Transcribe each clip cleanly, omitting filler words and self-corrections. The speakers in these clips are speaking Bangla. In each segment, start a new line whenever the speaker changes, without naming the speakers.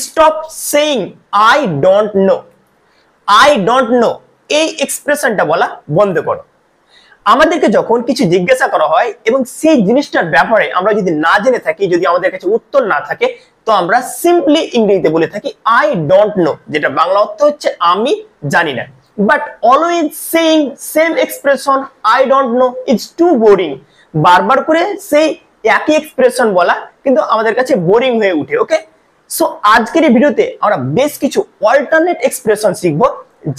Stop saying I don't no. I don't no এই এক্সপ্রেশনটা বলা বন্ধ করো। আমাদেরকে যখন কিছু জিজ্ঞাসা করা হয় এবং সেই জিনিসটার ব্যাপারে আমরা যদি না জেনে থাকি, যদি আমাদের কাছে উত্তর না থাকে, তো আমরা সিম্পলি ইংরেজিতে বলে থাকি আই ডোন্ট নো, যেটা বাংলা অর্থ হচ্ছে আমি জানি না। But always saying same expression I don't know is too boring. বারবার করে সেই একই এক্সপ্রেশন বলা কিন্তু আমাদের কাছে বোরিং হয়ে উঠে। ওকে, সো আজকের এই ভিডিওতে আমরা বেশ কিছু অল্টারনেট এক্সপ্রেশন শিখবো,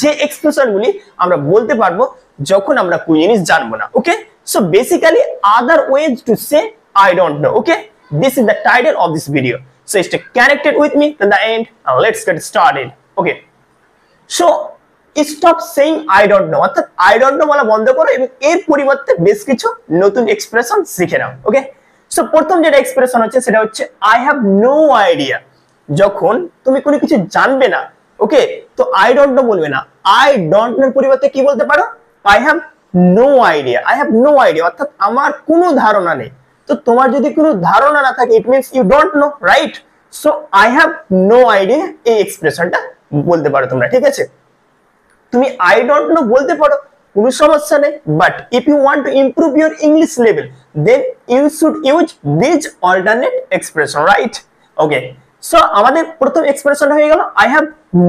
যে এক্সপ্রেশনগুলি আমরা বলতে পারবো যখন আমরা কোন জিনিস জানবো না। Okay, so basically other ways to say I don't know. Okay, this is the title of this video, so stay connected with me till the end and let's get started. Okay, so stop saying I don't know, অর্থাৎ I don't know বলা বন্ধ করো এবং এর পরিবর্তে বেশ কিছু নতুন এক্সপ্রেশন শিখে নাও। ওকে, সো প্রথম যেটা এক্সপ্রেশন হচ্ছে সেটা হচ্ছে I have no idea। যখন তুমি কোনো কিছু জানবে না, ওকে, তো I don't know বলবে না, I don't know এর পরিবর্তে কি বলতে পারো, I have no idea। I have no idea অর্থাৎ আমার কোনো ধারণা নেই। তো তোমার যদি কোনো ধারণা না থাকে, it means you don't know, right? So I have no idea এই এক্সপ্রেশনটা বলতে পারো তোমরা, ঠিক আছে? তুমি I don't know বলতে পারো, কোনো সমস্যা নেই, but if you want to improve your English level then you should use this alternate expression, right? Okay, so আমাদের প্রথম এক্সপ্রেশন হয়ে গেল I have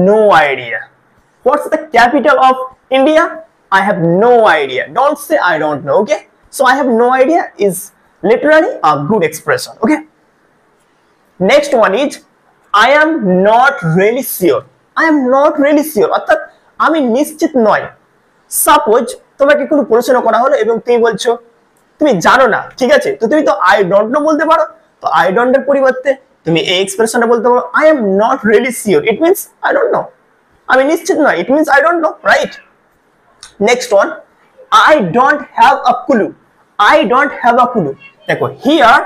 no idea। What's the capital of India? I have no idea। Don't say I don't know। Okay, so I have no idea is literally a good expression। Okay, next one is I am not really sure। I am not really sure অর্থাৎ আমি নিশ্চিত নয়। সাপোজ তোমাকে কোনো প্রশ্ন করা হলো এবং তুমি বলছো তুমি জানো না, ঠিক আছে, তো তুমি তো I don't know বলতে পারো। তো I don't এর পরিবর্তে তুমি এই এক্সপ্রেশনটা বলতে পারো I am not really sure। It means I don't know, আমি নিশ্চিত নয়, it means I don't know, right? Next one, I don't have a clue। I don't have a clue। দেখো here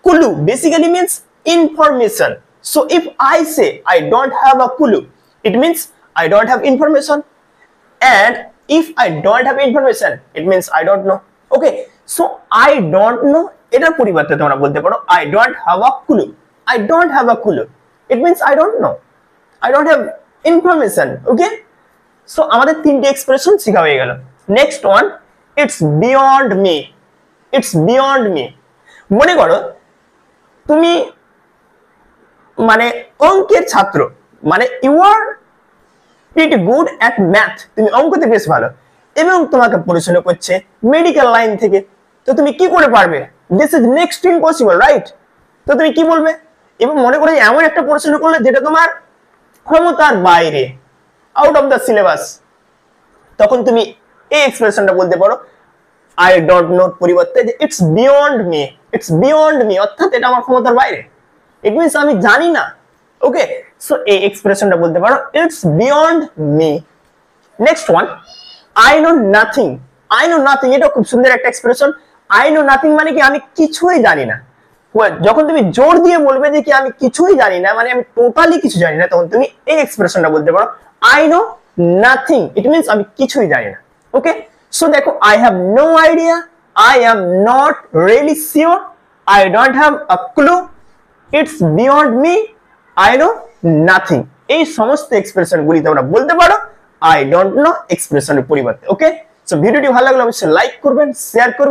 clue basically means information। So if I say I don't have a clue, it means I don't have information, and if I don't have information, it means I don't know। Okay, so I don't know এটার পরিবর্তে তোমরা বলতে পারো I don't have a clue। I don't have a clue, it means I don't know, I don't have information। Okay, so আমাদের তিনটে এক্সপ্রেশন শেখা হয়ে গেল। Next one, it's beyond me. It's beyond me, মনে করো তুমি মানে অঙ্কের ছাত্র, মানে you are pretty good at math, তুমি অঙ্কতে বেশ ভালো, এবং তোমাকে প্রশ্ন করছে মেডিকেল লাইন থেকে, তো তুমি কি করে পারবে? This is next impossible, right? তো তুমি কি বলবে? এবং মনে করো এমন একটা প্রশ্ন করলে যেটা তোমার ক্ষমতার বাইরে, আউট অফ দ্য সিলেবাস, তখন তুমি এই এক্সপ্রেশনটা বলতে পারো আই ডোন্ট নো পরিবর্তে যে it's beyond me. It's beyond me অর্থাৎ এটা আমার ক্ষমতার বাইরে, ইট মিন্স আমি জানি না। ওকে, সো এই এক্সপ্রেশনটা বলতে পারো it's beyond me. Next one, I know nothing. I know nothing, এটা খুব সুন্দর একটা এক্সপ্রেশন। আই নো নাথিং মানে কি আমি কিছুই জানি না। যখন তুমি জোর দিয়ে বলবে যে কি আমি কিছুই জানি না, মানে আমি টোটালি কিছু জানি না, তখন তুমি এই এক্সপ্রেশনটা বলতে পারো I know nothing। It means আমি কিছুই জানি না। ওকে, সো দেখো I have no idea, I am not really sure, I don't have a clue, it's beyond me, I know nothing। এই সমস্ত এক্সপ্রেশন গুলি তোমরা বলতে পারো I don't know এক্সপ্রেশনের পরিবর্তে। ওকে, সো ভিডিওটি ভালো লাগলে অবশ্যই লাইক করবেন, শেয়ার করবেন।